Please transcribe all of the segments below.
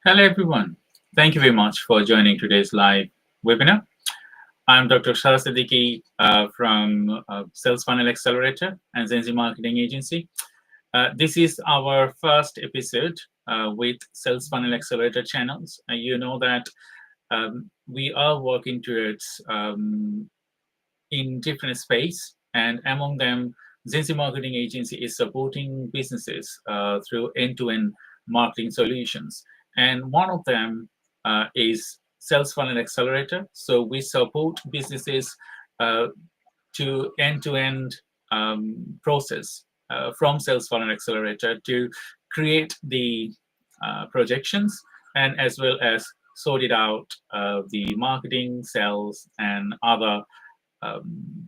Hello, everyone. Thank you very much for joining today's live webinar. I'm Dr. Shara Siddiqui from Sales Funnel Accelerator and 𝐄𝐯 Marketing Agency. This is our first episode with Sales Funnel Accelerator channels. You know that we are working towards in different space, and among them, 𝐄𝐯 Marketing Agency is supporting businesses through end-to-end marketing solutions. And one of them is Sales Funnel Accelerator. So we support businesses to end-to-end process from Sales Funnel Accelerator to create the projections and as well as sort it out the marketing, sales, and other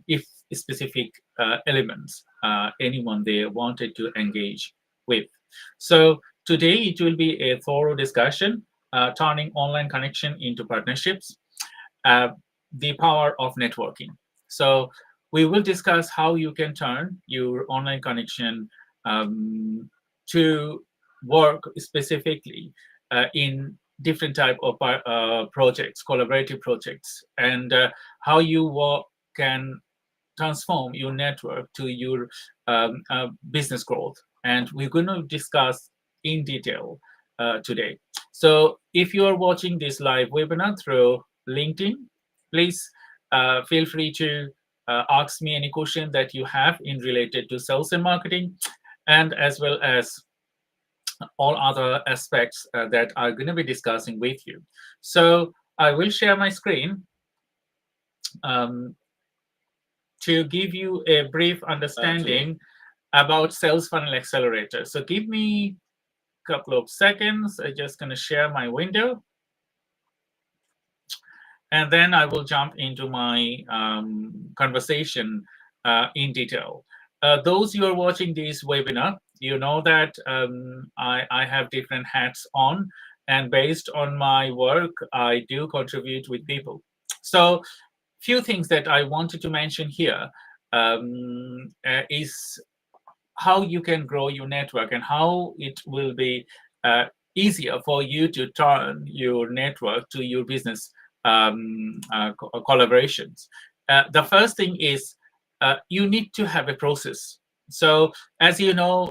if specific elements anyone they wanted to engage with. So today it will be a thorough discussion, turning online connection into partnerships, the power of networking. So we will discuss how you can turn your online connection to work specifically in different type of projects, collaborative projects, and how you can transform your network to your business growth. And we're going to discuss in detail today. So if you are watching this live webinar through LinkedIn, please feel free to ask me any question that you have in related to sales and marketing, and as well as all other aspects that I'm going to be discussing with you. So I will share my screen to give you a brief understanding about Sales Funnel Accelerator. So give me a couple of seconds. I'm just going to share my window. And then I will jump into my conversation in detail. Those who are watching this webinar, you know that I have different hats on. And based on my work, I do contribute with people. So few things that I wanted to mention here is how you can grow your network and how it will be easier for you to turn your network to your business collaborations. The first thing is you need to have a process. So as you know,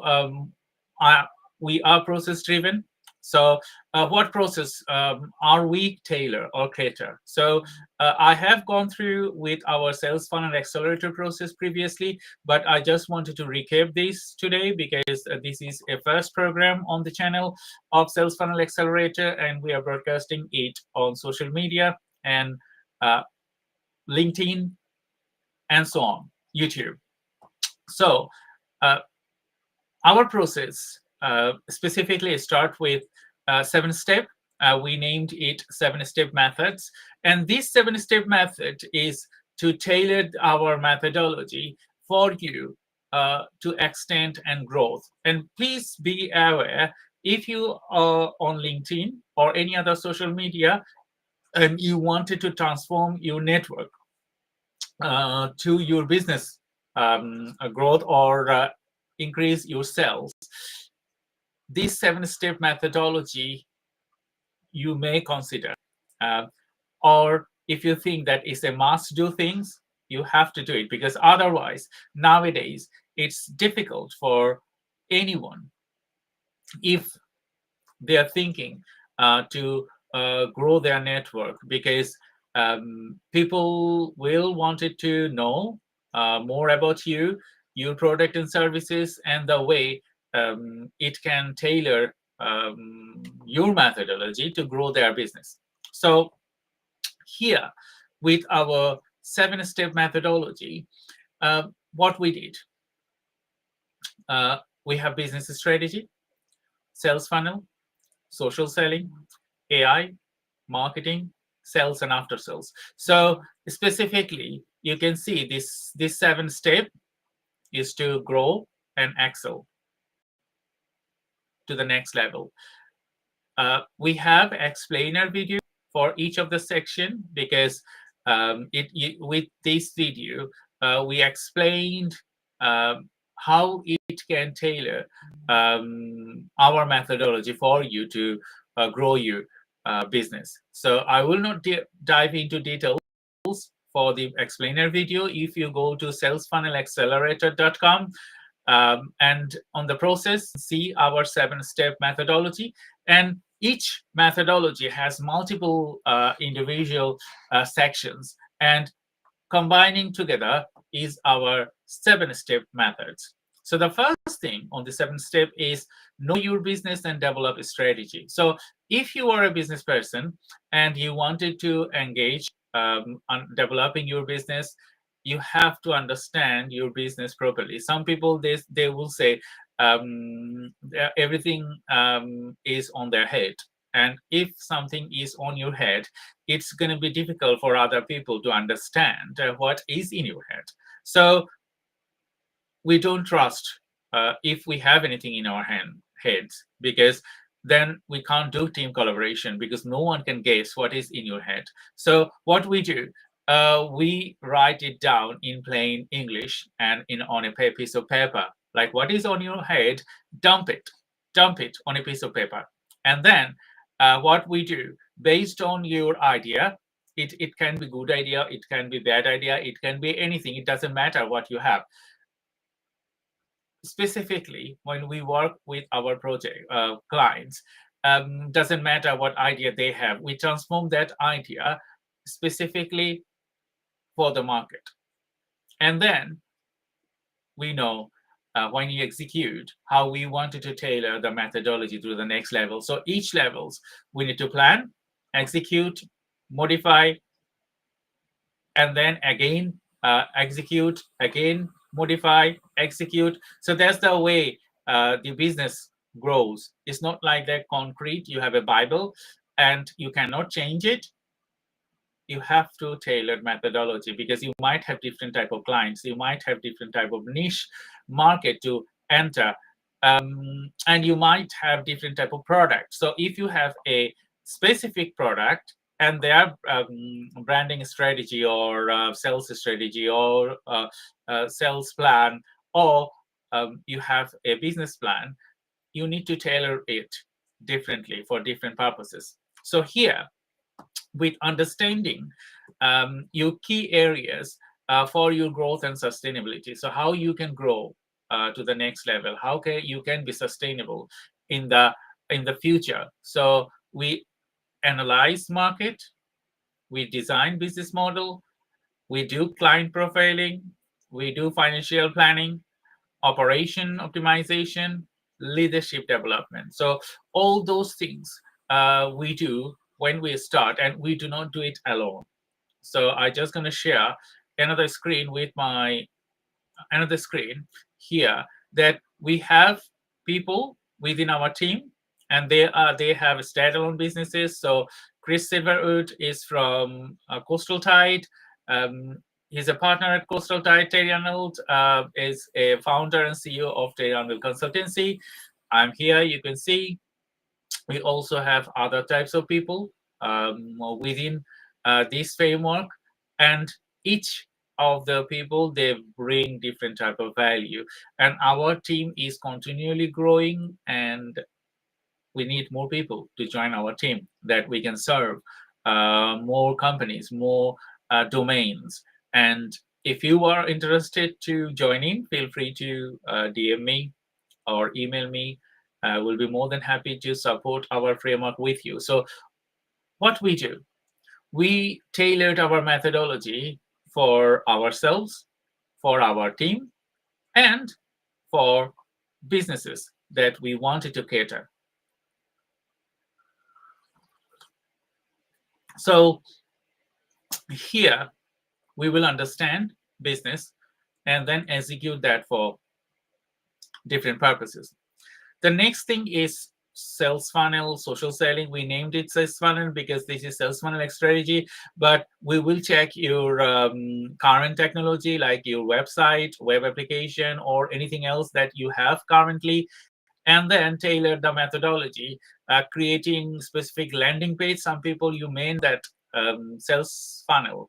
we are process driven. So what process are we tailor or cater? So I have gone through with our Sales Funnel Accelerator process previously, but I just wanted to recap this today because this is a first program on the channel of Sales Funnel Accelerator, and we are broadcasting it on social media and LinkedIn and so on, YouTube. So our process specifically start with 7-step. We named it 7-step methods. And this 7-step method is to tailor our methodology for you to extend and growth. And please be aware, if you are on LinkedIn or any other social media and you wanted to transform your network to your business growth or increase your sales, this 7-step methodology you may consider. Or if you think that it's a must do things, you have to do it, because otherwise nowadays it's difficult for anyone if they are thinking to grow their network, because people will wanted to know more about you, your product and services, and the way it can tailor your methodology to grow their business. So here with our 7-step methodology, what we did, we have business strategy, sales funnel, social selling, AI, marketing, sales, and after sales. So specifically, you can see this 7-step is to grow and excel to the next level. We have explainer video for each of the section, because with this video we explained how it can tailor our methodology for you to grow your business. So I will not dive into details for the explainer video. If you go to salesfunnelaccelerator.com and on the process, see our 7-step methodology. And each methodology has multiple individual sections, and combining together is our 7-step methods. So the first thing on the 7th step is know your business and develop a strategy. So if you are a business person and you wanted to engage on developing your business, you have to understand your business properly. Some people, they will say everything is on their head. And if something is on your head, it's going to be difficult for other people to understand what is in your head. So we don't trust if we have anything in our heads, because then we can't do team collaboration, because no one can guess what is in your head. So what we do, we write it down in plain English and on a piece of paper. Like, what is on your head, dump it on a piece of paper. And then what we do, based on your idea, it can be good idea, it can be bad idea, it can be anything, it doesn't matter what you have. Specifically, when we work with our project clients, doesn't matter what idea they have, we transform that idea specifically for the market. And then we know when you execute, how we wanted to tailor the methodology to the next level. So each levels, we need to plan, execute, modify, and then again execute, again modify, execute. So that's the way the business grows. It's not like that concrete, you have a Bible and you cannot change it. You have to tailor methodology, because you might have different type of clients, you might have different type of niche market to enter, and you might have different type of product. So if you have a specific product and their branding strategy or sales strategy or sales plan, or you have a business plan, you need to tailor it differently for different purposes. So here, with understanding your key areas for your growth and sustainability. So how you can grow to the next level, how you can be sustainable in the future. So we analyze market, we design business model, we do client profiling, we do financial planning, operation optimization, leadership development. So all those things we do when we start, and we do not do it alone. So I'm just going to share another screen with another screen here, that we have people within our team, and they have standalone businesses. So Chris Silverwood is from Coastal Tide. He's a partner at Coastal Tide. Terry Arnold is a founder and CEO of Terry Arnold Consultancy. I'm here, you can see. We also have other types of people within this framework, and each of the people, they bring different type of value, and our team is continually growing, and we need more people to join our team, that we can serve more companies, more domains. And if you are interested to join in, feel free to DM me or email me. We'll be more than happy to support our framework with you. So what we do, we tailored our methodology for ourselves, for our team, and for businesses that we wanted to cater. So here we will understand business and then execute that for different purposes. The next thing is sales funnel, social selling. We named it sales funnel because this is sales funnel strategy, but we will check your current technology, like your website, web application, or anything else that you have currently, and then tailor the methodology, creating specific landing page. Some people, you mean that sales funnel,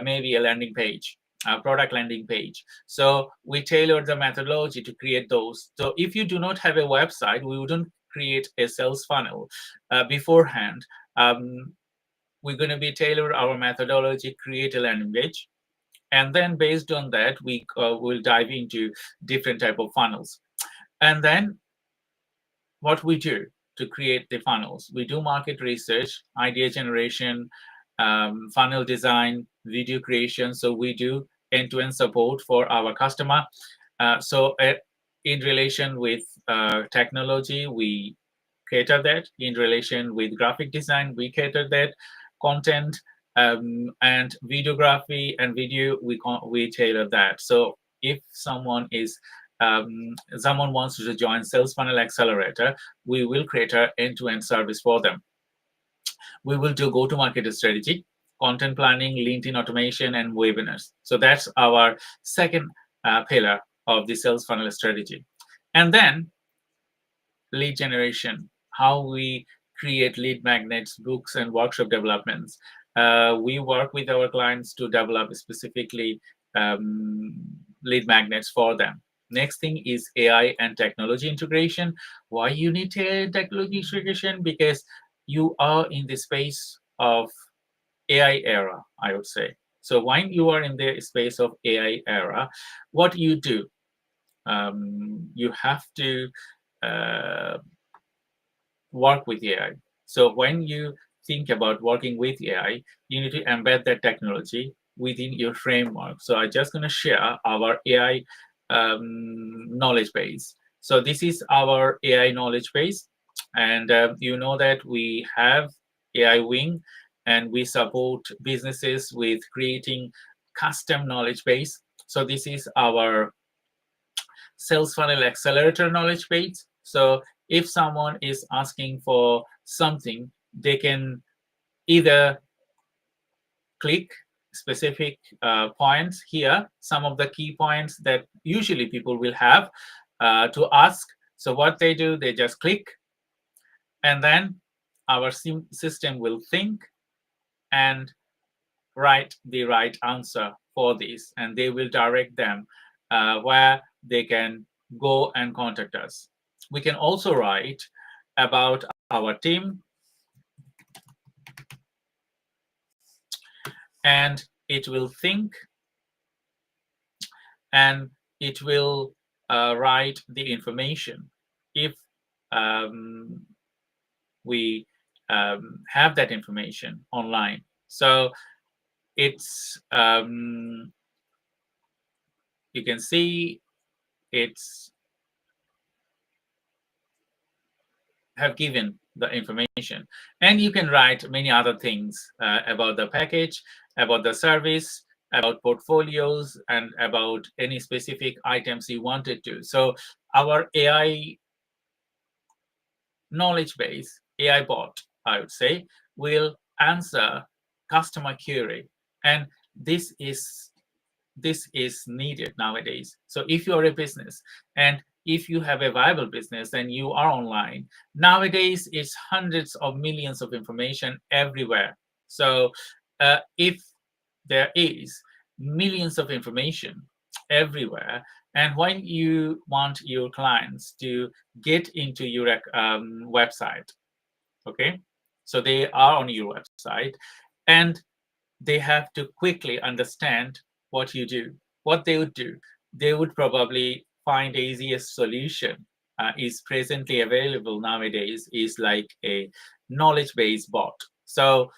maybe a landing page, a product landing page. So we tailored the methodology to create those. So if you do not have a website, we wouldn't create a sales funnel beforehand, we're going to be tailor our methodology, create a landing page, and then based on that, we will dive into different type of funnels. And then what we do to create the funnels, we do market research, idea generation, funnel design, video creation. So we do end-to-end support for our customer. In relation with technology, we cater that. In relation with graphic design, we cater that. Content and videography and video, we tailor that. So if someone wants to join Sales Funnel Accelerator, we will create an end-to-end service for them. We will do go-to-market strategy, content planning, LinkedIn automation, and webinars. So that's our second pillar of the sales funnel strategy. And then lead generation, how we create lead magnets, books, and workshop developments. We work with our clients to develop specifically lead magnets for them. Next thing is AI and technology integration. Why you need technology integration? Because you are in the space of AI era, I would say. So when you are in the space of AI era, what you do, you have to work with AI. So when you think about working with AI, you need to embed that technology within your framework. So I'm just going to share our AI knowledge base. So this is our AI knowledge base. And you know that we have AI wing, and we support businesses with creating custom knowledge base. So this is our Sales Funnel Accelerator knowledge base. So if someone is asking for something, they can either click specific points here, some of the key points that usually people will have to ask. So what they do, they just click, and then our system will think and write the right answer for this, and they will direct them where they can go and contact us. We can also write about our team, and it will think, and it will write the information if we have that information online. So it's you can see it's have given the information, and you can write many other things about the package, about the service, about portfolios, and about any specific items you wanted to. So our AI knowledge base, AI bot, I would say, will answer customer query, and this is needed nowadays. So if you're a business, and if you have a viable business and you are online, nowadays it's hundreds of millions of information everywhere. So if there is millions of information everywhere, and when you want your clients to get into your website, okay, so they are on your website, and they have to quickly understand what you do. What they would do, they would probably find the easiest solution is presently available nowadays is like a knowledge base bot. So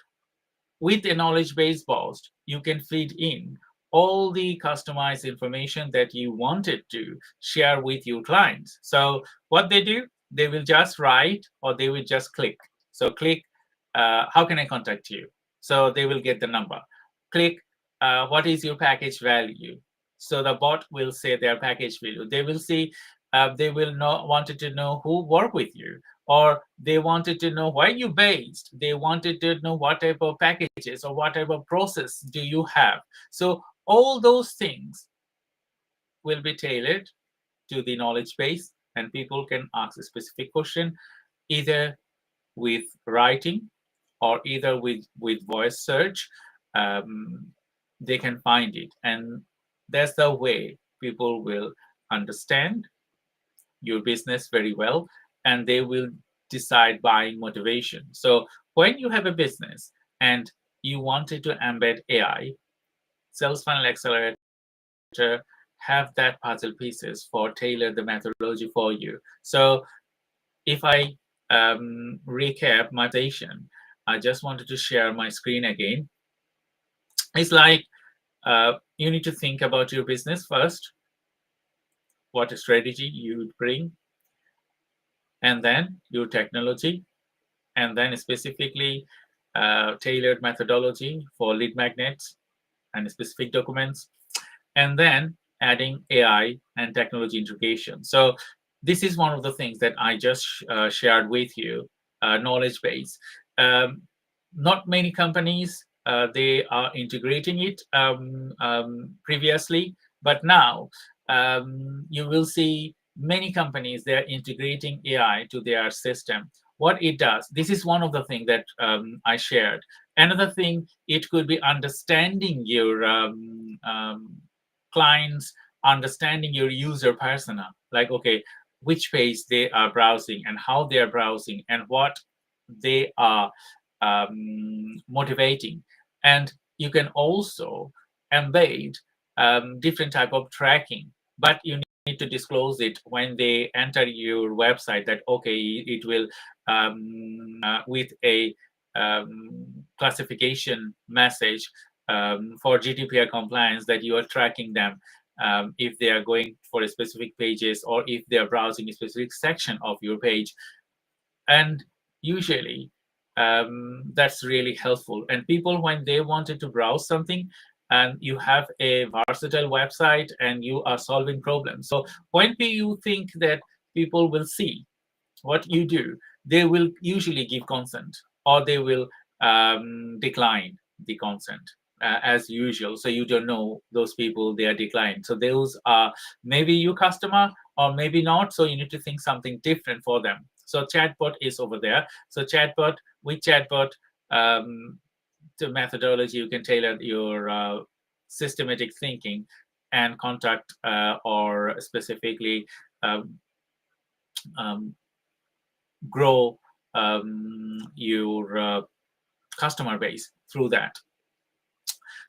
with a knowledge base bot, you can feed in all the customized information that you wanted to share with your clients. So what they do, they will just write, or they will just click. So click, how can I contact you? So they will get the number. Click, what is your package value? So the bot will say their package value. They will see, they will wanted to know who work with you, or they wanted to know where you based. They wanted to know what type of packages or what type of process do you have. So all those things will be tailored to the knowledge base, and people can ask a specific question either with writing or either with voice search. They can find it, and that's the way people will understand your business very well, and they will decide buying motivation. So when you have a business and you wanted to embed AI, Sales Funnel Accelerator have that puzzle pieces for tailor the methodology for you. So if I recap my presentation, I just wanted to share my screen again. It's like you need to think about your business first, what strategy you bring, and then your technology, and then specifically tailored methodology for lead magnets and specific documents, and then adding AI and technology integration. So this is one of the things that I just shared with you, knowledge base. Not many companies, they are integrating it previously, but now you will see many companies, they're integrating AI to their system. What it does, this is one of the things that I shared. Another thing, it could be understanding your clients, understanding your user persona, like, okay, which page they are browsing and how they are browsing and what they are motivating. And you can also embed different type of tracking, but you need to disclose it when they enter your website, that okay, it will with a classification message for GDPR compliance, that you are tracking them if they are going for a specific pages or if they are browsing a specific section of your page. And usually that's really helpful. And people, when they wanted to browse something, and you have a versatile website and you are solving problems, so when you think that people will see what you do, they will usually give consent, or they will decline the consent as usual. So you don't know those people, they are declined. So those are maybe your customer or maybe not. So you need to think something different for them. So chatbot is over there. So chatbot, with chatbot, the methodology, you can tailor your systematic thinking and contact or specifically grow your customer base through that.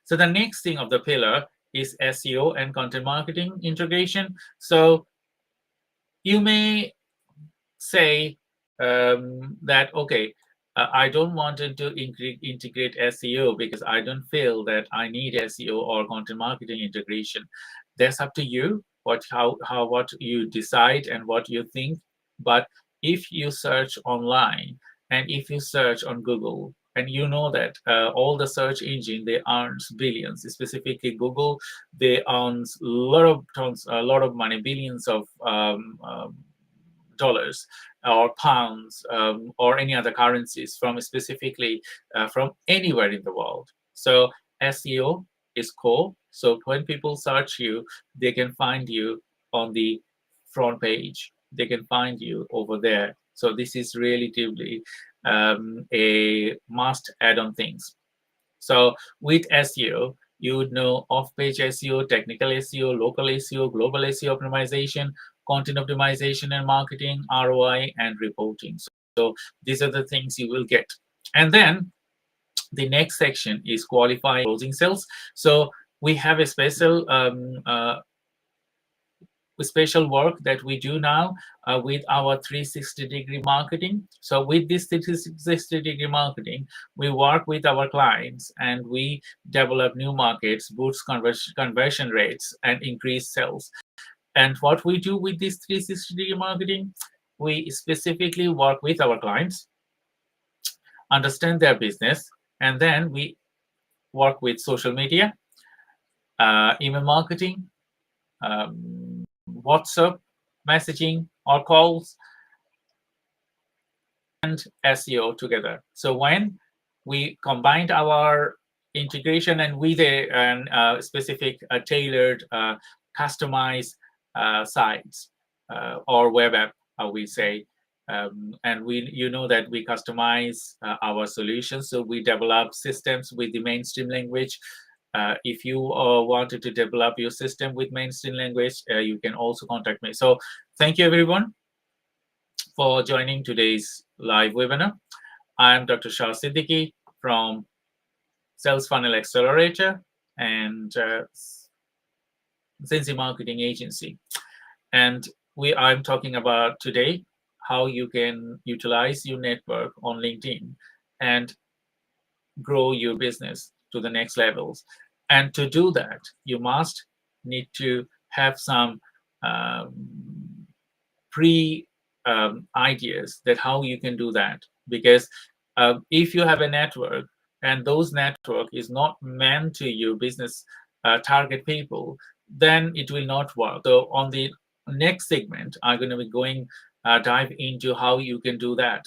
So the next thing of the pillar is SEO and content marketing integration. So you may say that, okay, I don't want to integrate SEO because I don't feel that I need SEO or content marketing integration. That's up to you, what you decide and what you think. But if you search online and if you search on Google, and you know that all the search engine, they earn billions, specifically Google, they earn a lot of money, billions of dollars or pounds or any other currencies from specifically from anywhere in the world. So SEO is core. So when people search you, they can find you on the front page. They can find you over there. So this is relatively a must add-on things. So with SEO, you would know off-page SEO, technical SEO, local SEO, global SEO optimization, content optimization and marketing, ROI, and reporting. So these are the things you will get. And then the next section is qualifying closing sales. So we have a special work that we do now with our 360-degree marketing. So with this 360-degree marketing, we work with our clients and we develop new markets, boost conversion rates, and increase sales. And what we do with this 360-degree marketing, we specifically work with our clients, understand their business, and then we work with social media, email marketing, WhatsApp messaging or calls, and SEO together. So when we combined our integration and with a specific tailored customized sites or web app, we say, and you know that we customize our solutions. So we develop systems with the mainstream language. If you wanted to develop your system with mainstream language, you can also contact me. So thank you, everyone. for joining today's live webinar. I am Dr. Shah Siddiqui from Sales Funnel Accelerator and 𝐄𝐯 Marketing Agency. And I'm talking about today how you can utilize your network on LinkedIn and grow your business to the next levels. And to do that, you must need to have some pre ideas that how you can do that. Because if you have a network and those network is not meant to your business target people, then it will not work. So on the next segment, I'm going to be going dive into how you can do that.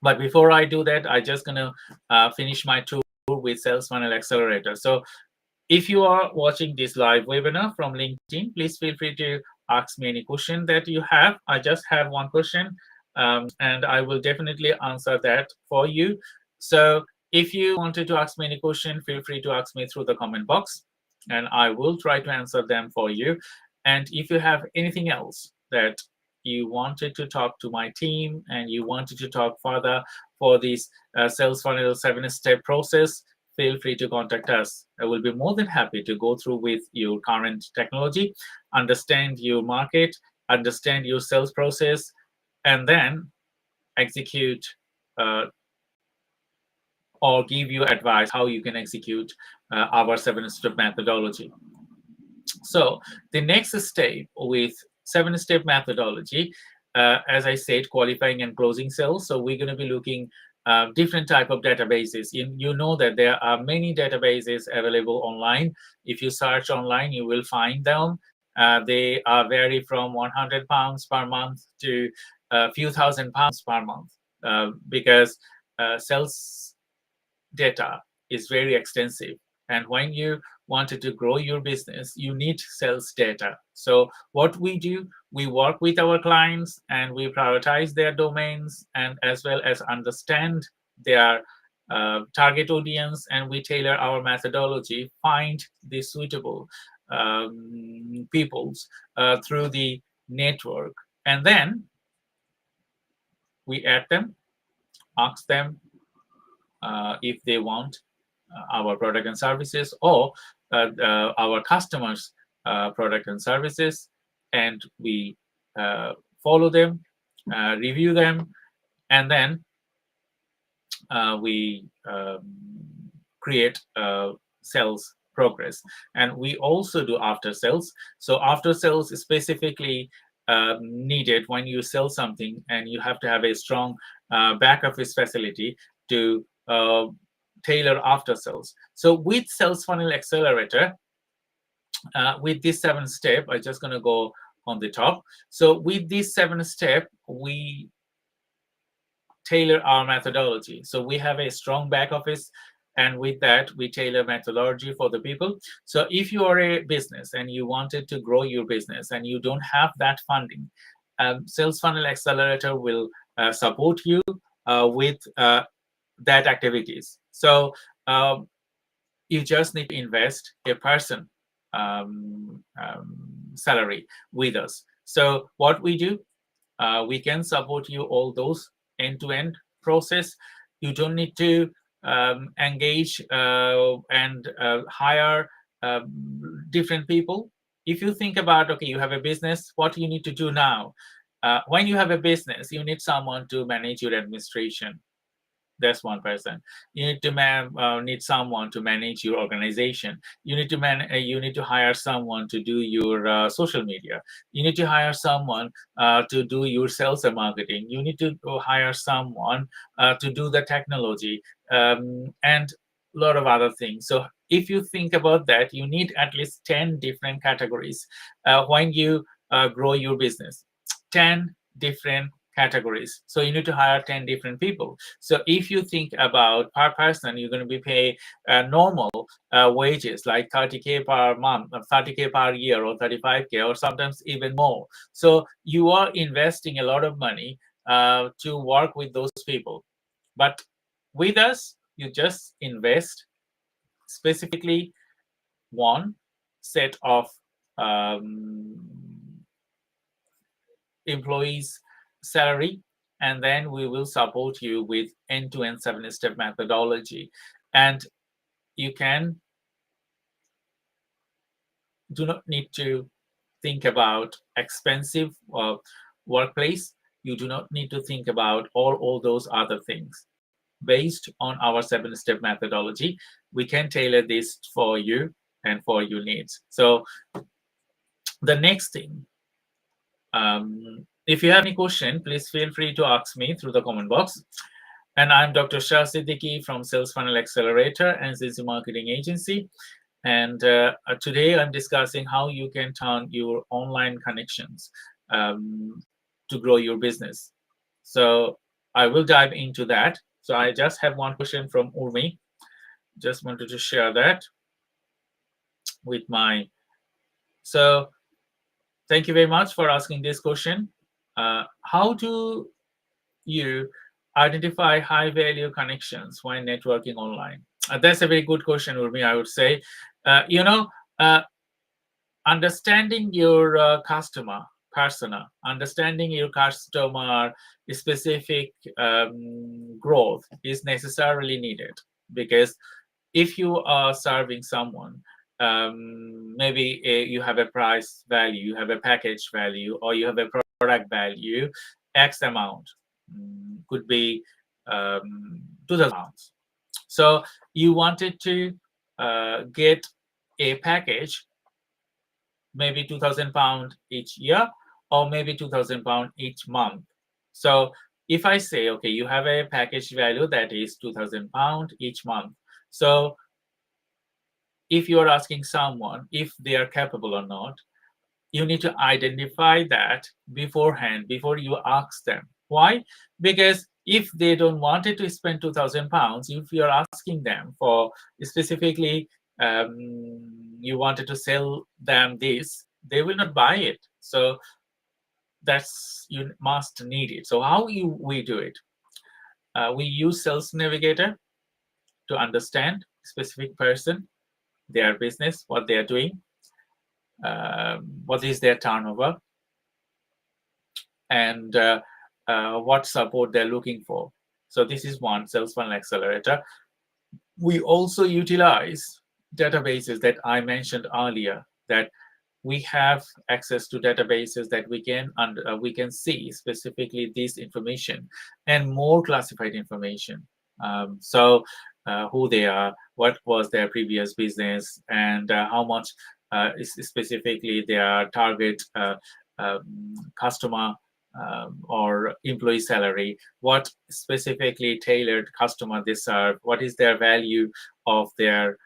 But before I do that, I'm just going to finish my tour with Sales Funnel Accelerator. So if you are watching this live webinar from LinkedIn, please feel free to ask me any question that you have. I just have one question, and I will definitely answer that for you. So if you wanted to ask me any question, feel free to ask me through the comment box, and I will try to answer them for you. And if you have anything else that you wanted to talk to my team and you wanted to talk further for this Sales Funnel 7-step process, feel free to contact us. I will be more than happy to go through with your current technology, understand your market, understand your sales process, and then execute or give you advice how you can execute our 7-step methodology. So the next step with 7-step methodology, as I said, qualifying and closing sales. So we're going to be looking different type of databases. You know that there are many databases available online. If you search online, you will find them. They vary from £100 per month to a few £1,000s per month because sales data is very extensive. And when you wanted to grow your business, you need sales data. So what we do, we work with our clients and we prioritize their domains and as well as understand their target audience, and we tailor our methodology, find the suitable peoples through the network. And then we add them, ask them if they want our product and services or our customers' product and services, and we follow them, review them, and then we create sales progress. And we also do after sales. So after sales is specifically needed when you sell something, and you have to have a strong back office facility to tailor after sales. So with Sales Funnel Accelerator, with this 7-step, I'm just going to go on the top. So with this 7-step, we tailor our methodology. So we have a strong back office, and with that, we tailor methodology for the people. So if you are a business and you wanted to grow your business and you don't have that funding, Sales Funnel Accelerator will support you with that activities. So you just need to invest a person salary with us. So what we do, we can support you all those end-to-end process. You don't need to engage and hire different people. If you think about, okay, you have a business, what do you need to do now? When you have a business, you need someone to manage your administration. That's one person. You need to need someone to manage your organization. You need to hire someone to do your social media. You need to hire someone to do your sales and marketing. You need to hire someone to do the technology and a lot of other things. So if you think about that, you need at least 10 different categories when you grow your business. 10 different categories. So you need to hire 10 different people. So if you think about per person, you're going to be pay normal wages like 30K per month, 30K per year, or 35K, or sometimes even more. So you are investing a lot of money to work with those people. But with us, you just invest specifically one set of employees salary, and then we will support you with end-to-end 7-step methodology. And you do not need to think about expensive workplace. You do not need to think about all those other things. Based on our 7-step methodology, we can tailor this for you and for your needs. So the next thing, if you have any question, please feel free to ask me through the comment box. And I'm Dr. 𝐄𝐯 𝐶𝐶𝐞𝐬𝐜𝐫 from Sales Funnel Accelerator and 𝐶𝐶 Marketing Agency. And today I'm discussing how you can turn your online connections to grow your business. So I will dive into that. So I just have one question from Urmi. Just wanted to share that with my. So thank you very much for asking this question. How do you identify high value connections when networking online? That's a very good question, Urmi, I would say. Understanding your customer persona, understanding your customer specific growth is necessarily needed, because if you are serving someone, maybe you have a price value, you have a package value, or you have a product value, X amount, could be 2,000 pounds. So you wanted to get a package, maybe 2,000 pounds each year, or maybe 2,000 pounds each month. So if I say, okay, you have a package value that is 2,000 pounds each month. So if you are asking someone if they are capable or not, you need to identify that beforehand, before you ask them. Why? Because if they don't want to spend 2,000 pounds, if you're asking them for specifically, you wanted to sell them this, they will not buy it. So that's, you must need it. So how we do it? We use Sales Navigator to understand specific person, their business, what they are doing, what is their turnover, and what support they're looking for. So this is one, Sales Funnel Accelerator. We also utilize databases that I mentioned earlier, that we have access to databases that we can see specifically this information and more classified information. So who they are, what was their previous business, and how much is specifically their target customer or employee salary, what specifically tailored customer they serve, what is their value of their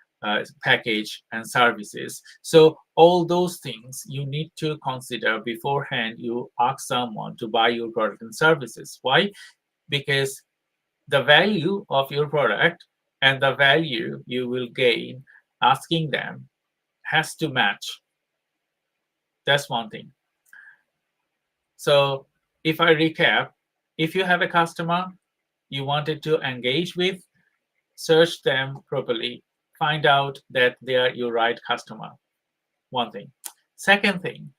package and services. So all those things you need to consider beforehand you ask someone to buy your product and services. Why? Because the value of your product and the value you will gain asking them has to match. That's one thing. So if I recap, if you have a customer you wanted to engage with, search them properly, find out that they are your right customer. One thing. Second thing,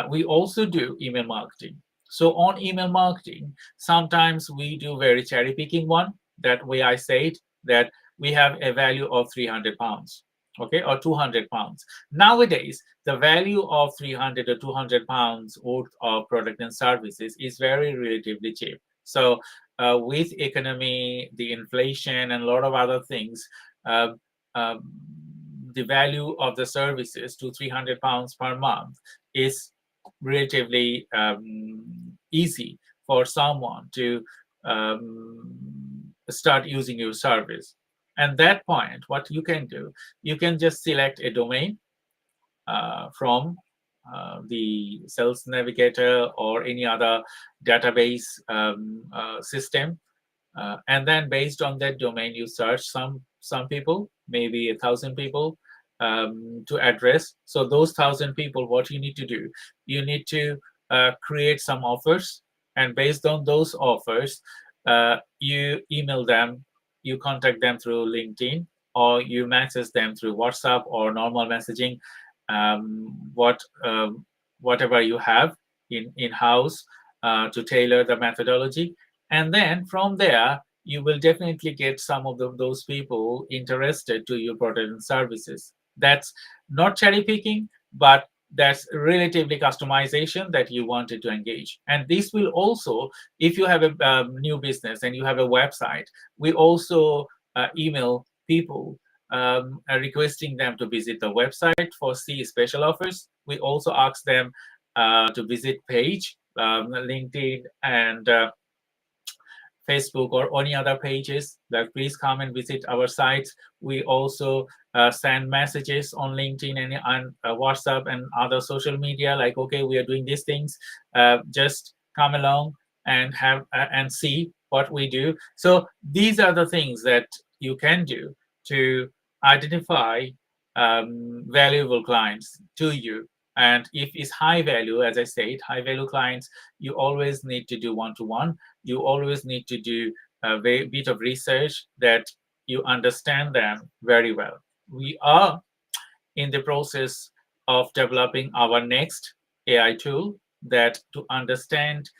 we also do email marketing. So on email marketing, sometimes we do very cherry picking one. That way I said that we have a value of 300 pounds, okay, or 200 pounds. Nowadays, the value of 300 or 200 pounds worth of product and services is very relatively cheap. So with economy, the inflation, and a lot of other things, the value of the services to 300 pounds per month is relatively easy for someone to start using your service. And that point, what you can do, you can just select a domain from the Sales Navigator or any other database system, and then based on that domain, you search some people, maybe 1,000 people to address. So those 1,000 people, what you need to do, you need to create some offers, and based on those offers, you email them, you contact them through LinkedIn, or you message them through WhatsApp or normal messaging, whatever you have in house. to tailor the methodology. And then from there, you will definitely get some of those people interested to your product and services. That's not cherry picking, but that's relatively customization that you wanted to engage. And this will also, if you have a new business and you have a website, we also email people requesting them to visit the website for see special offers. We also ask them to visit page, LinkedIn and Facebook or any other pages, that please come and visit our sites. We also send messages on LinkedIn and WhatsApp and other social media, like, okay, we are doing these things. Just come along and have and see what we do. So these are the things that you can do to identify valuable clients to you. And if it's high value, as I said, high value clients, you always need to do one-to-one. You always need to do a bit of research that you understand them very well. We are in the process of developing our next AI tool that to understand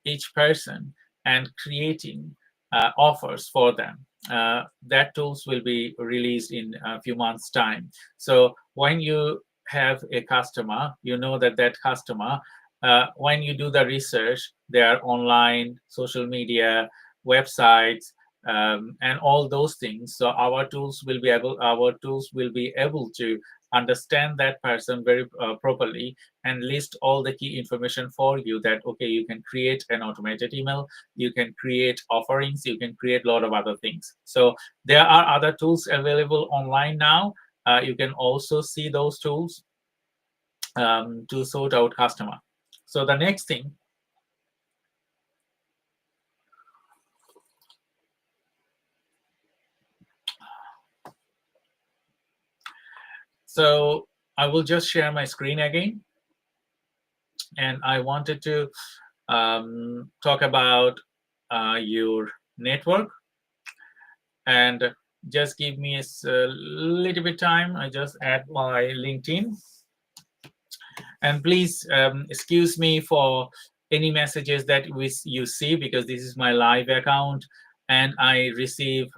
each person and creating offers for them. That tools will be released in a few months' time. So when you have a customer, you know that that customer, when you do the research, they are online, social media, websites, and all those things. So our tools will be able to understand that person very properly and list all the key information for you, that okay, you can create an automated email, you can create offerings, you can create a lot of other things. So there are other tools available online now. You can also see those tools to sort out customer. So the next thing, so I will just share my screen again, and I wanted to talk about your network. And just give me a little bit time. I just add my LinkedIn. And please excuse me for any messages that you see, because this is my live account and I receive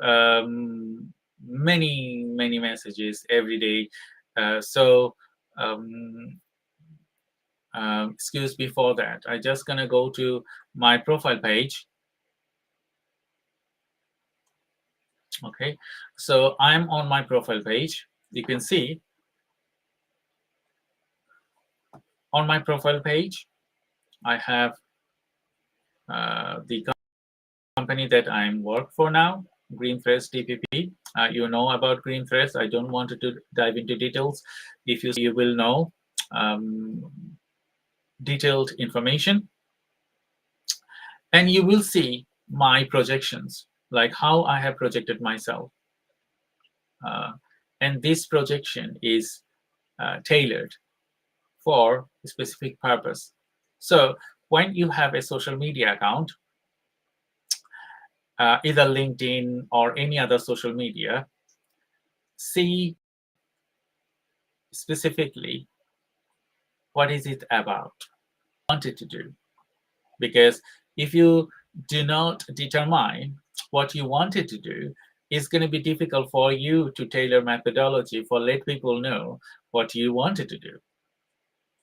many messages every day. So excuse me for that. I'm just gonna go to my profile page. Okay, so I'm on my profile page. You can see on my profile page, I have the company that I'm work for now, GreenThreads DPP. You know about GreenThreads. I don't want to dive into details. If you will know detailed information, and you will see my projections, like how I have projected myself. And this projection is tailored for a specific purpose. So when you have a social media account, either LinkedIn or any other social media, see specifically what is it about, want it to do. Because if you do not determine what you wanted to do, it's going to be difficult for you to tailor methodology for let people know what you wanted to do.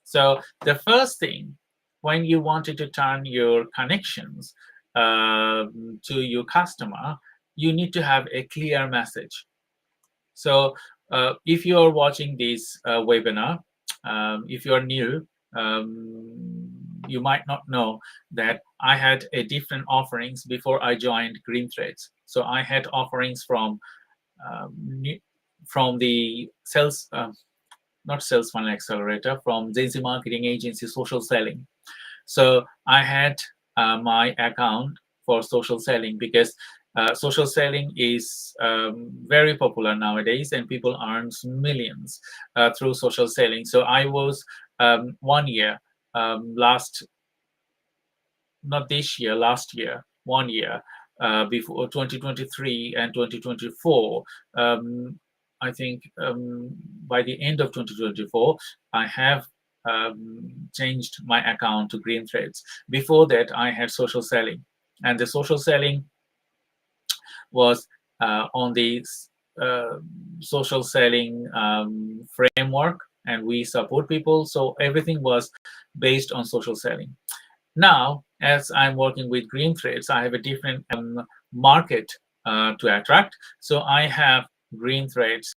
So the first thing, when you wanted to turn your connections to your customer, you need to have a clear message. So if you are watching this webinar, if you are new, you might not know that I had a different offerings before I joined GreenThreads. So I had offerings from the sales, not sales funnel accelerator, from 𝐄𝐯 marketing agency social selling. So I had my account for social selling, because social selling is very popular nowadays, and people earn millions through social selling. So I was 1 year, last year, 1 year, before 2023 and 2024. I think by the end of 2024, I have changed my account to Green Threads. Before that, I had social selling, and the social selling was on the uh, social selling framework, and we support people. So everything was based on social selling. Now, as I'm working with Green Threads, I have a different market to attract. So I have Green Threads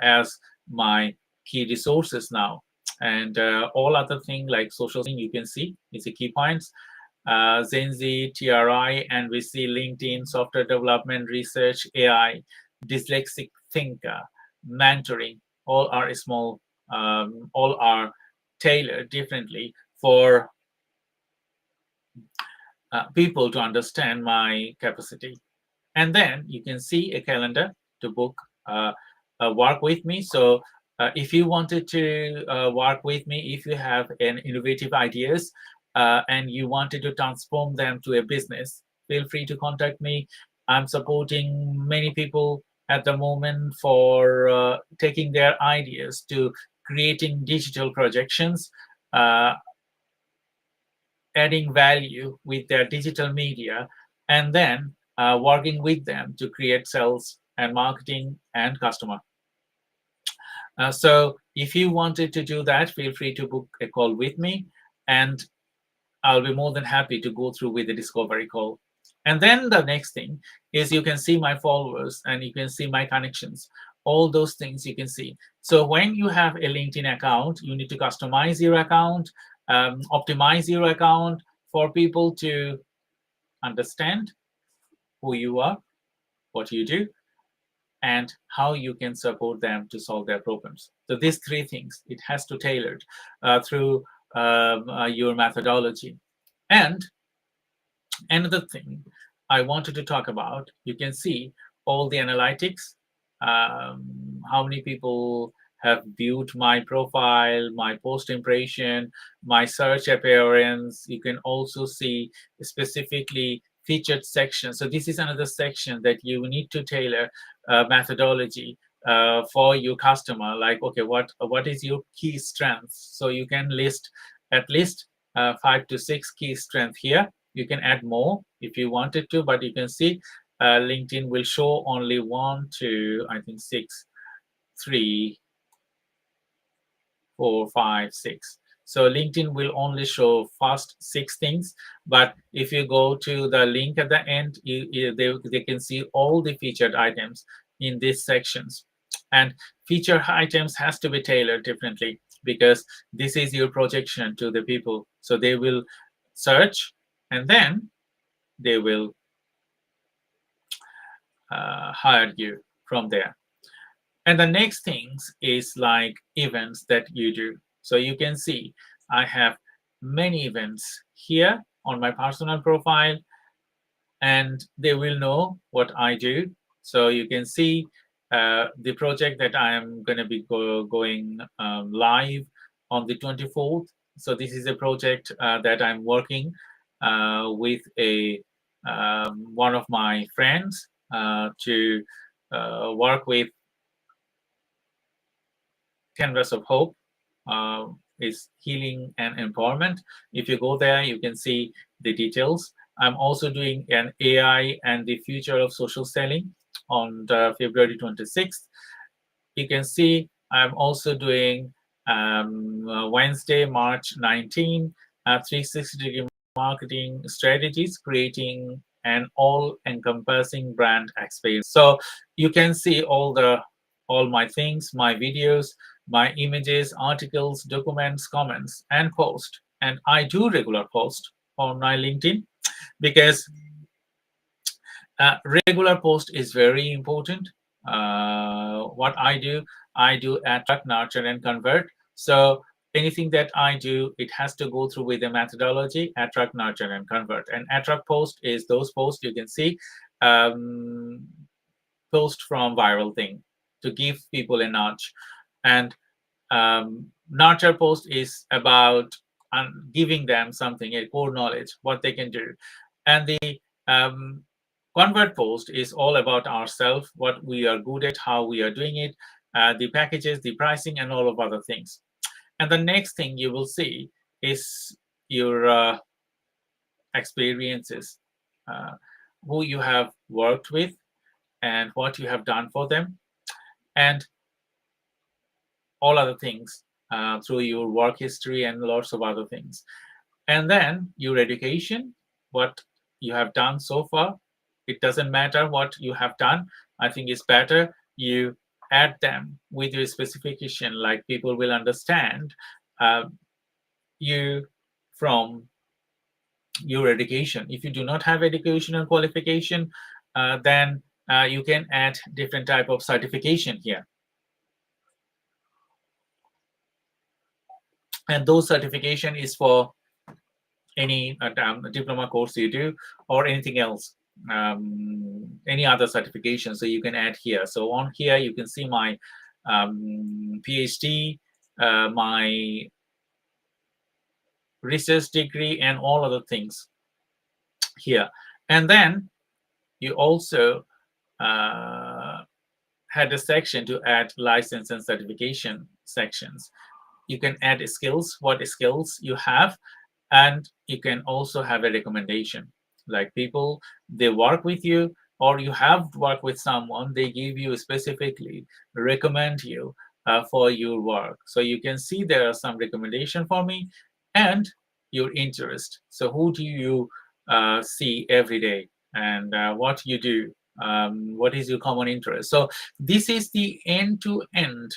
as my key resources now. And all other things like social thing you can see is a key points. 𝐶𝐶, TRI, and we see LinkedIn, software development, research, AI, dyslexic thinker, mentoring, all are small, all are tailored differently for people to understand my capacity. And then you can see a calendar to book work with me. So if you wanted to work with me, if you have an innovative ideas and you wanted to transform them to a business, feel free to contact me. I'm supporting many people at the moment for taking their ideas to creating digital projections, uh, adding value with their digital media, and then working with them to create sales and marketing and customer. So if you wanted to do that, feel free to book a call with me, and I'll be more than happy to go through with the discovery call. And then the next thing is you can see my followers and you can see my connections. All those things you can see. So when you have a LinkedIn account, you need to customize your account, optimize your account for people to understand who you are, what you do, and how you can support them to solve their problems. So these three things, it has to tailored through your methodology. And another thing I wanted to talk about, you can see all the analytics, how many people have viewed my profile, my post impression, my search appearance. You can also see specifically featured sections. So this is another section that you need to tailor methodology for your customer. Like, okay, what is your key strengths? So you can list at least 5 to 6 key strengths here. You can add more if you wanted to, but you can see LinkedIn will show only 1, 2, I think 6, 3, 4, 5, 6. So LinkedIn will only show first 6 things, but if you go to the link at the end, they can see all the featured items in these sections. And featured items has to be tailored differently because this is your projection to the people. So they will search and then they will hire you from there. And the next things is like events that you do. So you can see I have many events here on my personal profile, and they will know what I do. So you can see the project that I am going to be going live on the 24th. So this is a project that I'm working with a one of my friends to work with Canvas of Hope. Is healing and empowerment. If you go there, you can see the details. I'm also doing an AI and the future of social selling on February 26th. You can see I'm also doing Wednesday, March 19, 360-degree marketing strategies, creating an all-encompassing brand experience. So you can see all my things, my videos, my images, articles, documents, comments, and post. And I do regular post on my LinkedIn because regular post is very important. What I do attract, nurture, and convert. So anything that I do, it has to go through with the methodology, attract, nurture, and convert. And attract post is those posts you can see, post from viral thing to give people a nudge. And nurture post is about giving them something, a core knowledge, what they can do. And the convert post is all about ourselves, what we are good at, how we are doing it, the packages, the pricing, and all of other things. And the next thing you will see is your experiences, uh, who you have worked with and what you have done for them, and all other things through your work history and lots of other things. And then your education, what you have done so far. It doesn't matter what you have done. I think it's better you add them with your specification, like people will understand uh, you from your education. If you do not have educational qualification, then you can add different type of certification here. And those certification is for any diploma course you do or anything else, any other certification. So you can add here. So on here, you can see my PhD, my research degree, and all other things here. And then you also had a section to add license and certification sections. You can add skills, what skills you have, and you can also have a recommendation, like people, they work with you or you have worked with someone, they give you specifically recommend you for your work. So you can see there are some recommendation for me and your interest. So who do you see every day, and what you do, what is your common interest. So this is the end-to-end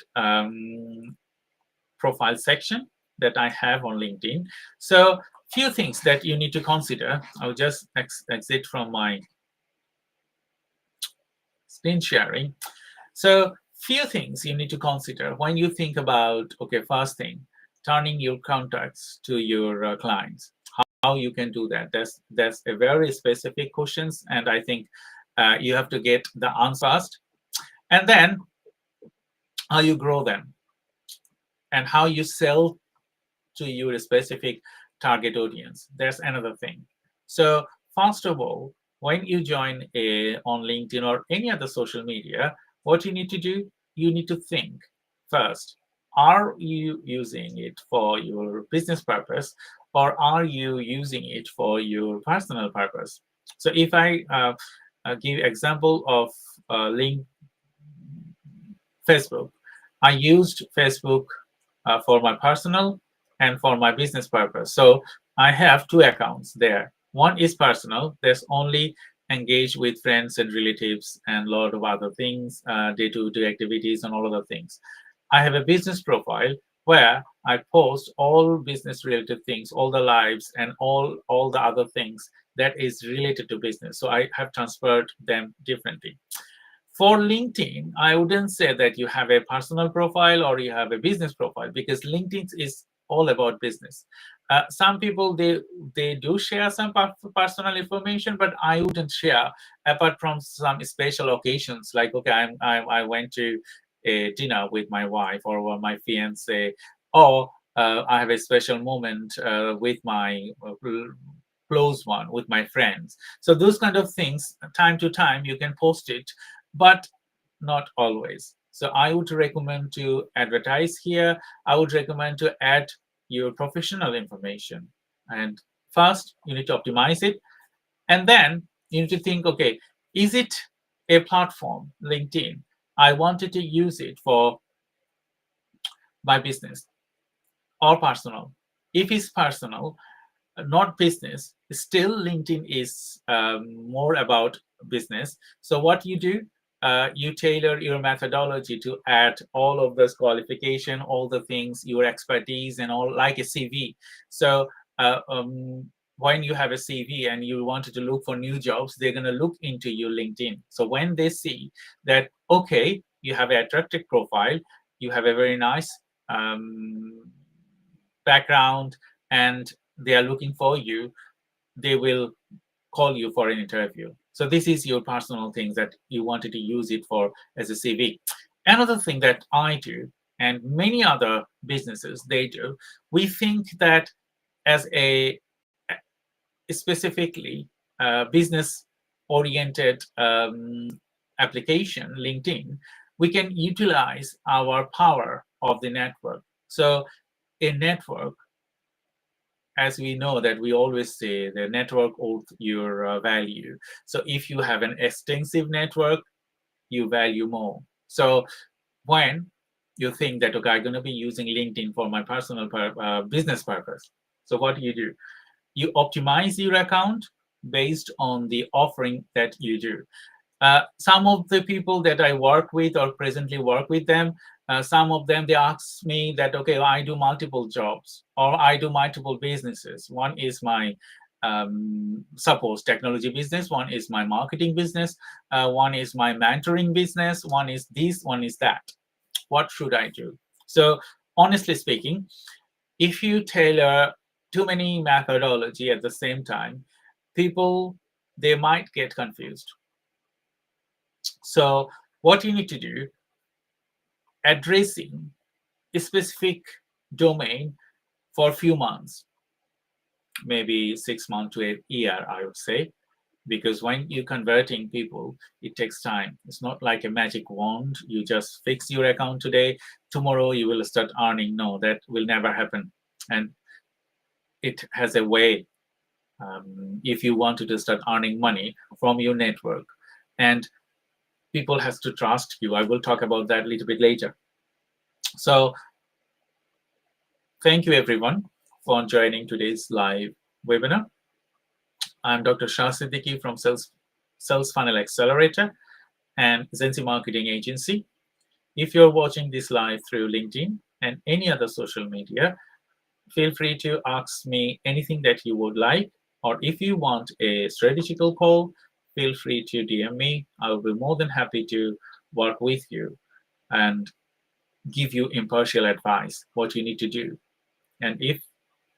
profile section that I have on LinkedIn. So few things that you need to consider. I'll just exit from my screen sharing. So few things you need to consider when you think about, okay, first thing, turning your contacts to your clients. How you can do that? That's a very specific questions, and I think you have to get the answer first, and then how you grow them and how you sell to your specific target audience. There's another thing. So first of all, when you join on LinkedIn or any other social media, what you need to do, you need to think first, are you using it for your business purpose or are you using it for your personal purpose? So if I give example of link Facebook, I used Facebook for my personal and for my business purpose. So I have two accounts there. One is personal. There's only engage with friends and relatives and a lot of other things, day-to-day activities and all other things. I have a business profile where I post all business related things, all the lives and all the other things that is related to business. So I have transferred them differently. For LinkedIn, I wouldn't say that you have a personal profile or you have a business profile, because LinkedIn is all about business. Some people, they do share some personal information, but I wouldn't share apart from some special occasions, like, okay, I went to a dinner with my wife or my fiance, or I have a special moment with my close one, with my friends. So those kind of things, time to time, you can post it, but not always. So I would recommend to advertise here. I would recommend to add your professional information. And first, you need to optimize it. And then you need to think, okay, is it a platform, LinkedIn? I wanted to use it for my business or personal. If it's personal, not business, still LinkedIn is more about business. So what you do, you tailor your methodology to add all of this qualification, all the things, your expertise and all, like a CV. So when you have a CV and you wanted to look for new jobs, they're going to look into your LinkedIn. So when they see that, okay, you have an attractive profile, you have a very nice background, and they are looking for you, they will call you for an interview. So this is your personal things that you wanted to use it for as a CV. Another thing that I do, and many other businesses, they do, we think that as a specifically business oriented application, LinkedIn, we can utilize our power of the network. So a network, as we know that we always say the network owes your value. So if you have an extensive network, you value more. So when you think that, okay, I'm going to be using LinkedIn for my personal business purpose, so what do? You optimize your account based on the offering that you do. Some of the people that I work with or presently work with them, some of them, they ask me that, okay, I do multiple jobs or I do multiple businesses. One is my suppose technology business, one is my marketing business, one is my mentoring business, one is this, one is that. What should I do? So honestly speaking, if you tailor too many methodology at the same time, people, they might get confused. So what you need to do, addressing a specific domain for a few months, maybe 6 months to a year, I would say, because when you're converting people, it takes time. It's not like a magic wand. You just fix your account today, tomorrow you will start earning. No, that will never happen. And it has a way, if you wanted to start earning money from your network. And people has to trust you. I will talk about that a little bit later. So thank you everyone for joining today's live webinar. I'm Dr. Shah Siddiqui from Sales Funnel Accelerator and 𝐄𝐯 Marketing Agency. If you're watching this live through LinkedIn and any other social media, feel free to ask me anything that you would like, or if you want a strategical call, feel free to DM me. I will be more than happy to work with you and give you impartial advice, what you need to do. And if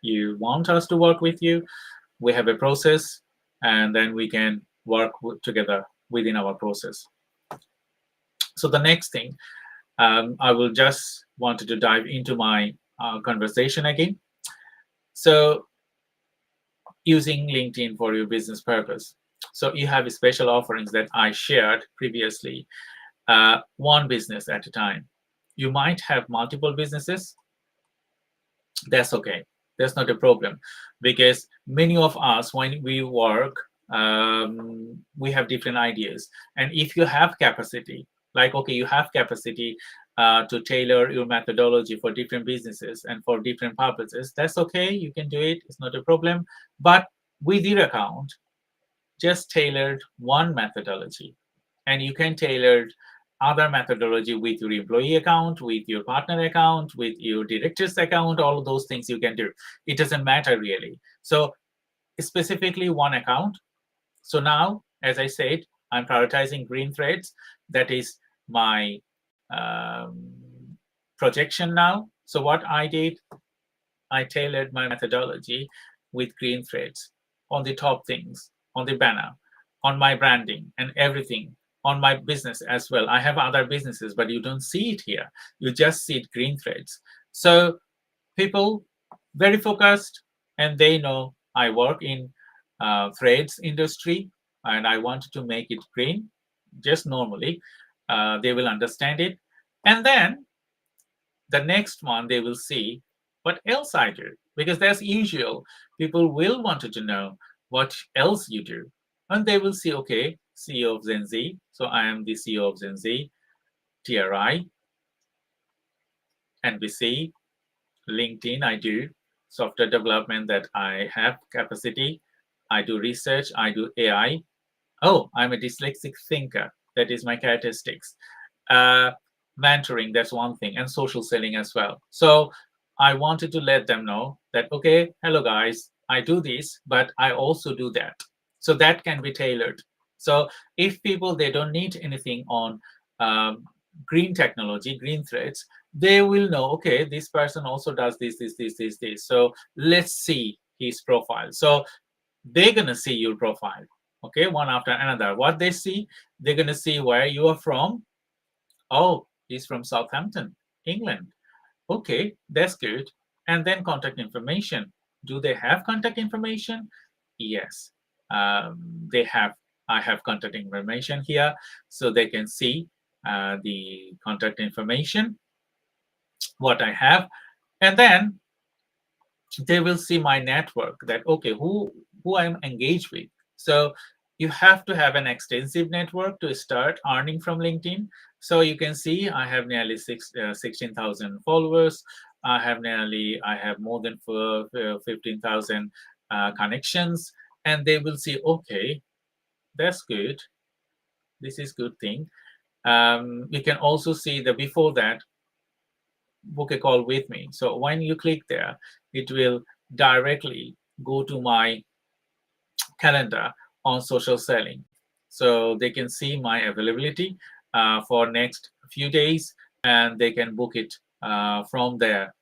you want us to work with you, we have a process, and then we can work together within our process. So the next thing, I will just wanted to dive into my conversation again. So using LinkedIn for your business purpose. So you have special offerings that I shared previously, one business at a time. You might have multiple businesses. That's okay. That's not a problem, because many of us, when we work, we have different ideas. And if you have capacity, like, okay, you have capacity to tailor your methodology for different businesses and for different purposes, that's okay. You can do it. It's not a problem. But with your account, just tailored one methodology, and you can tailor other methodology with your employee account, with your partner account, with your director's account. All of those things you can do. It doesn't matter really. So specifically one account. So now, as I said, I'm prioritizing green threads. That is my projection now. So what I did, I tailored my methodology with green threads on the top things, on the banner, on my branding and everything, on my business as well. I have other businesses, but you don't see it here. You just see it green threads. So people very focused, and they know I work in threads industry, and I wanted to make it green. Just normally, they will understand it, and then the next one they will see what else I do, because that's usual. People will want to know what else you do, and they will see, okay, CEO of 𝐶𝐶. So I am the CEO of 𝐶𝐶, TRI, NBC, LinkedIn. I do software development, that I have capacity. I do research. I do AI. Oh, I'm a dyslexic thinker. That is my characteristics. Mentoring, that's one thing, and social selling as well. So I wanted to let them know that, okay, hello guys, I do this, but I also do that. So that can be tailored. So if people, they don't need anything on green technology, green threads, they will know, okay, this person also does this. So let's see his profile. So they're going to see your profile, okay, one after another. What they see, they're going to see where you are from. Oh, he's from Southampton, England. Okay, that's good. And then contact information. Do they have contact information? Yes, they have. I have contact information here, so they can see the contact information, what I have. And then they will see my network, that okay, who I'm engaged with. So you have to have an extensive network to start earning from LinkedIn. So you can see I have nearly 16,000 followers. I have more than 15,000 connections, and they will see, okay, that's good, this is good thing. You can also see the before that, book a call with me. So when you click there, it will directly go to my calendar on social selling. So they can see my availability for next few days, and they can book it from there,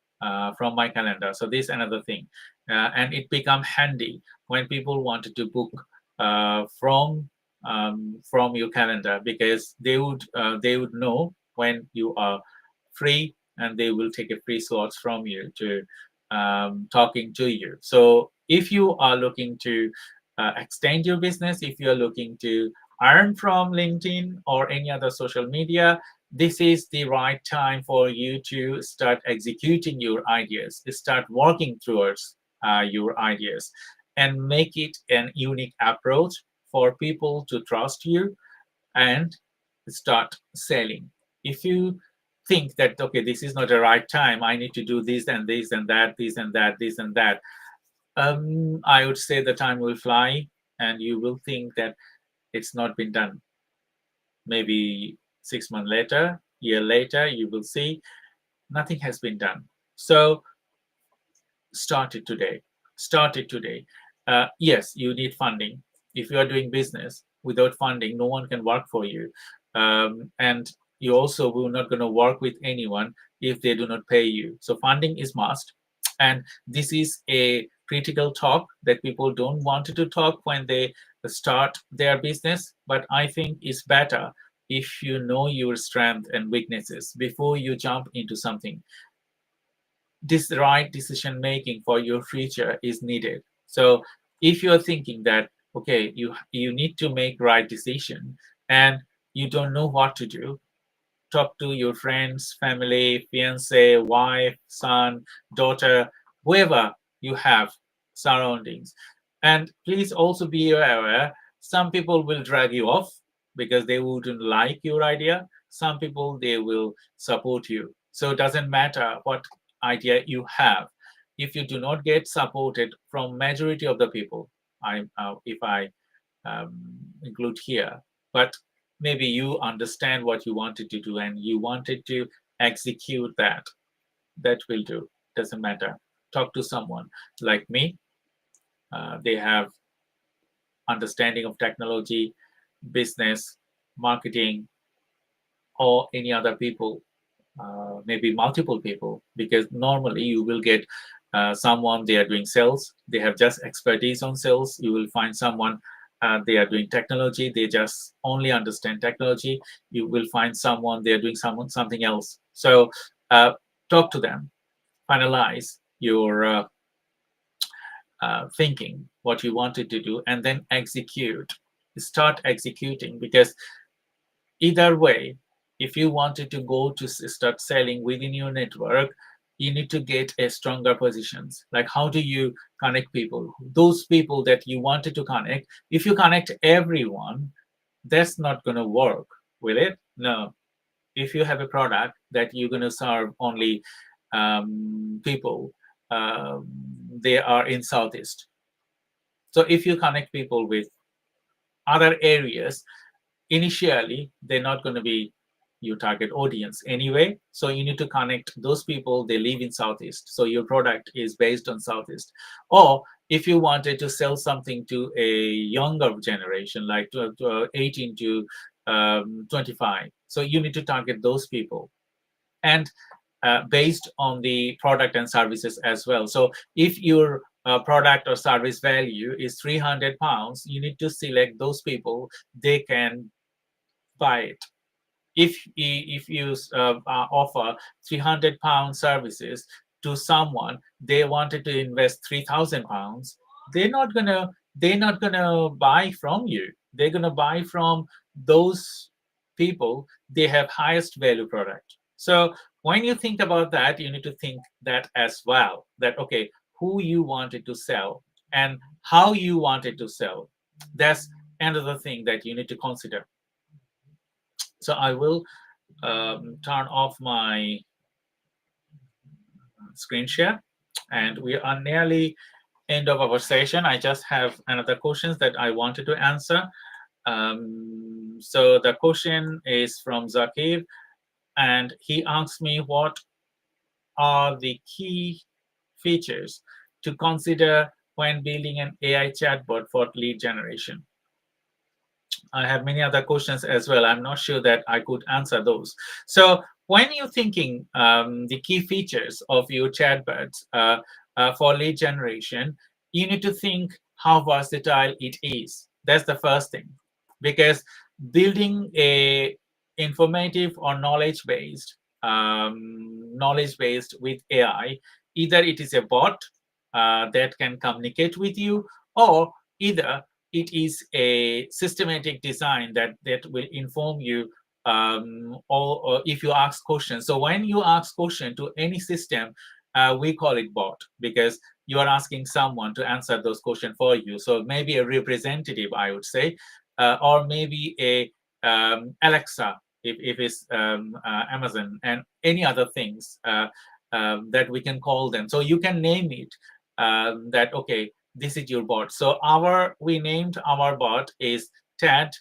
from my calendar. So this is another thing. And it become handy when people wanted to book from your calendar, because they would know when you are free, and they will take a free slots from you to talking to you. So if you are looking to extend your business, if you're looking to earn from LinkedIn or any other social media, this is the right time for you to start executing your ideas, start working towards your ideas, and make it an unique approach for people to trust you and start selling. If you think that, okay, this is not the right time, I need to do this and this and that, this and that, this and that, I would say the time will fly, and you will think that it's not been done. Maybe 6 months later, year later, you will see nothing has been done. So start it today. Start it today. Yes, you need funding. If you are doing business without funding, no one can work for you. And you also will not going to work with anyone if they do not pay you. So funding is must. And this is a critical talk that people don't want to talk when they start their business. But I think it's better if you know your strength and weaknesses before you jump into something. This right decision making for your future is needed. So if you're thinking that, okay, you need to make right decision, and you don't know what to do, talk to your friends, family, fiance, wife, son, daughter, whoever you have surroundings. And please also be aware, some people will drag you off because they wouldn't like your idea. Some people, they will support you. So it doesn't matter what idea you have. If you do not get supported from majority of the people, if I um, include here, but maybe you understand what you wanted to do and you wanted to execute that, that will do. Doesn't matter. Talk to someone like me. They have understanding of technology, business, marketing, or any other people, maybe multiple people, because normally you will get someone, they are doing sales, they have just expertise on sales. You will find someone, they are doing technology, they just only understand technology. You will find someone, they are doing something else. So talk to them, finalize your thinking, what you wanted to do, and then execute. Start executing, because either way, if you wanted to go to start selling within your network, you need to get a stronger positions. Like, how do you connect people? Those people that you wanted to connect, if you connect everyone, that's not going to work, will it? No. If you have a product that you're going to serve only people, um, they are in Southeast. So if you connect people with other areas, initially they're not going to be your target audience anyway. So you need to connect those people, they live in Southeast, so your product is based on Southeast. Or if you wanted to sell something to a younger generation, like 18 to 25, so you need to target those people, and based on the product and services as well. So if your product or service value is £300, you need to select those people, they can buy it. If you offer £300 services to someone, they wanted to invest £3,000, they're not gonna they're not gonna buy from you. They're gonna buy from those people. They have highest value product. So when you think about that, you need to think that as well. That okay, who you wanted to sell and how you wanted to sell. That's another thing that you need to consider. So I will turn off my screen share, and we are nearly end of our session. I just have another questions that I wanted to answer. So the question is from Zakir, and he asked me what are the key features to consider when building an AI chatbot for lead generation. I have many other questions as well. I'm not sure that I could answer those. So when you're thinking the key features of your chatbots for lead generation, you need to think how versatile it is. That's the first thing, because building a informative or knowledge-based with AI, either it is a bot that can communicate with you, or either it is a systematic design that will inform you or if you ask questions. So when you ask question to any system, we call it bot, because you are asking someone to answer those questions for you. So maybe a representative, I would say, or maybe a Alexa, if it's Amazon, and any other things that we can call them. So you can name it that, okay, this is your bot. So we named our bot is TAD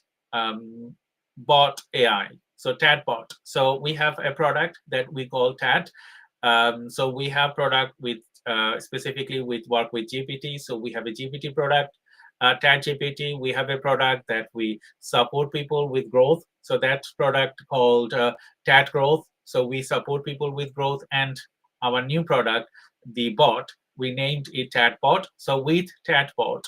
bot AI. So TAD bot. So we have a product that we call TAD. So we have product with specifically with work with GPT. So we have a GPT product. TAD GPT, we have a product that we support people with growth. So that's product called TAD growth. So we support people with growth. And our new product, the bot, we named it TADbot. So with TADbot,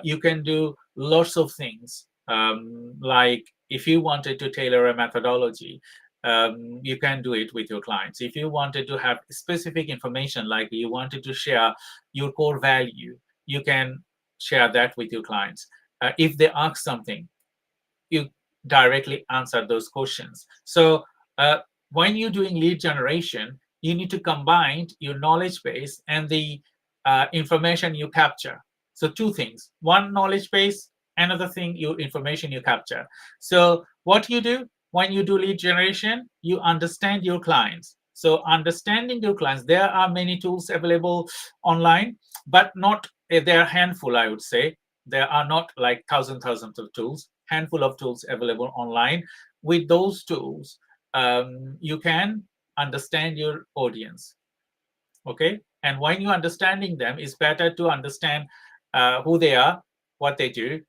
you can do lots of things. Like if you wanted to tailor a methodology, you can do it with your clients. If you wanted to have specific information, like you wanted to share your core value, you can share that with your clients. If they ask something, you directly answer those questions. So when you're doing lead generation, you need to combine your knowledge base and the information you capture. So two things: one, knowledge base; another thing, your information you capture. So what you do when you do lead generation, you understand your clients. So understanding your clients, there are many tools available online, but not there are a handful, I would say. There are not like thousands of tools, handful of tools available online. With those tools, you can understand your audience. Okay, and when you're understanding them, it's better to understand who they are, what they do,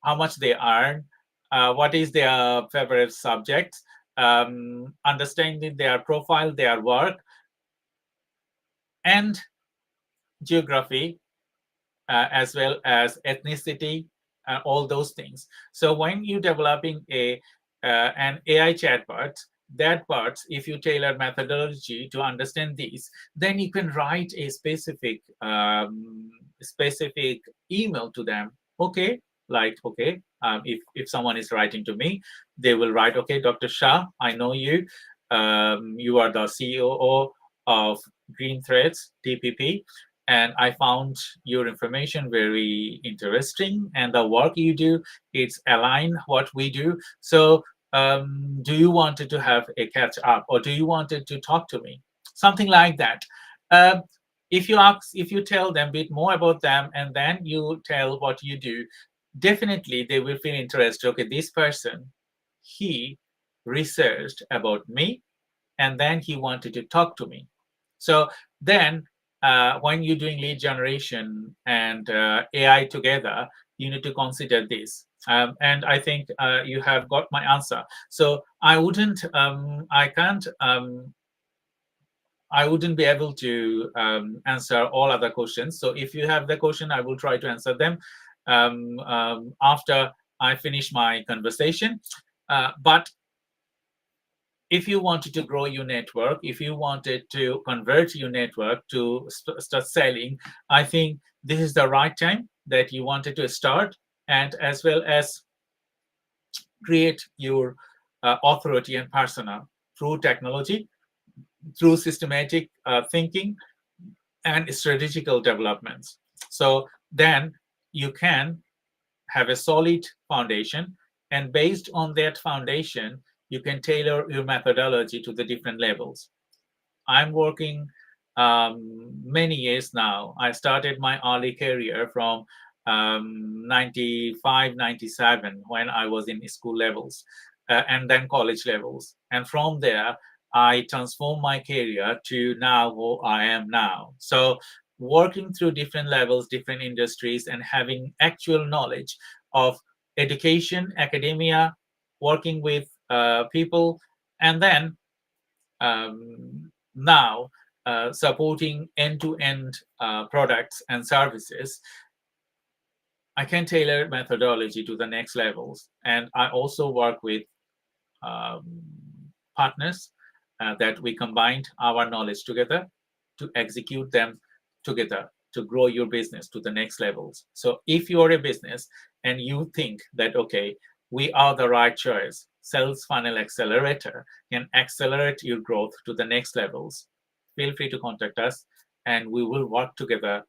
how much they earn, what is their favorite subjects, understanding their profile, their work, and geography, as well as ethnicity, all those things. So when you're developing an AI chatbot, that part, if you tailor methodology to understand these, then you can write a specific email to them. Okay, like okay, if someone is writing to me, they will write, okay, Dr. Shah, I know you. You are the CEO of Green Threads TPP, and I found your information very interesting, and the work you do, it's aligned what we do. So do you wanted to have a catch up, or do you wanted to talk to me? Something like that. Um, if you tell them a bit more about them, and then you tell what you do, definitely they will feel interested. Okay, this person, he researched about me, and then he wanted to talk to me. So then when you're doing lead generation and AI together, you need to consider this. And I think you have got my answer. So I wouldn't be able to answer all other questions. So if you have the question, I will try to answer them after I finish my conversation. But if you wanted to grow your network, if you wanted to convert your network to start selling, I think this is the right time that you wanted to start, and as well as create your authority and persona through technology, through systematic thinking, and strategical developments. So then you can have a solid foundation, and based on that foundation, you can tailor your methodology to the different levels. I'm working many years now. I started my early career from 95, 97 when I was in school levels and then college levels. And from there, I transformed my career to now who I am now. So working through different levels, different industries, and having actual knowledge of education, academia, working with people, and then now supporting end-to-end products and services, I can tailor methodology to the next levels. And I also work with um, partners that we combined our knowledge together to execute them together to grow your business to the next levels. So if you're a business and you think that, okay, we are the right choice, Sales Funnel Accelerator can accelerate your growth to the next levels, feel free to contact us and we will work together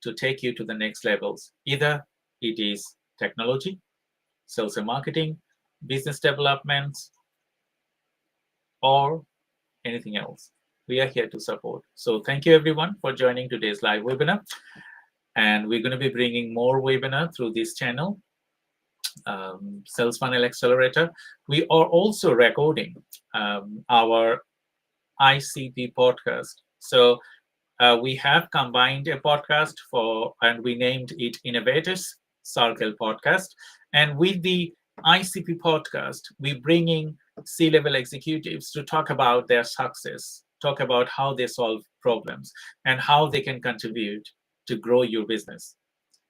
to take you to the next levels. Either it is technology, sales and marketing, business development, or anything else. We are here to support. So thank you everyone for joining today's live webinar. And we're going to be bringing more webinar through this channel, Sales Funnel Accelerator. We are also recording our ICP podcast. So we have combined a podcast and we named it Innovators Circle Podcast. And with the ICP podcast, we're bringing C-level executives to talk about their success, talk about how they solve problems, and how they can contribute to grow your business,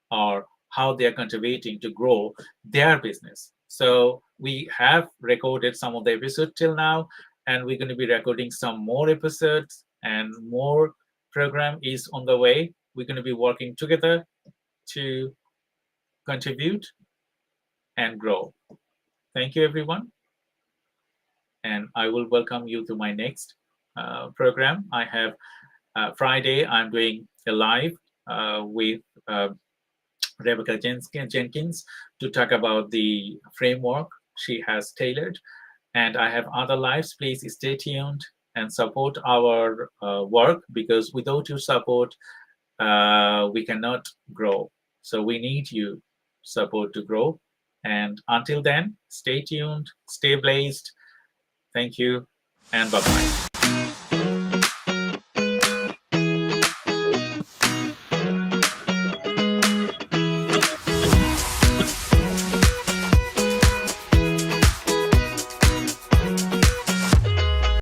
or how they are contributing to grow their business. So we have recorded some of the episodes till now, and we're going to be recording some more episodes, and more program is on the way. We're going to be working together to contribute and grow. Thank you, everyone. And I will welcome you to my next program. I have Friday, I'm doing a live with Rebecca Jenkins to talk about the framework she has tailored. And I have other lives. Please stay tuned and support our work, because without your support, we cannot grow. So we need you support to grow. And until then, stay tuned, stay blazed. Thank you, and bye-bye.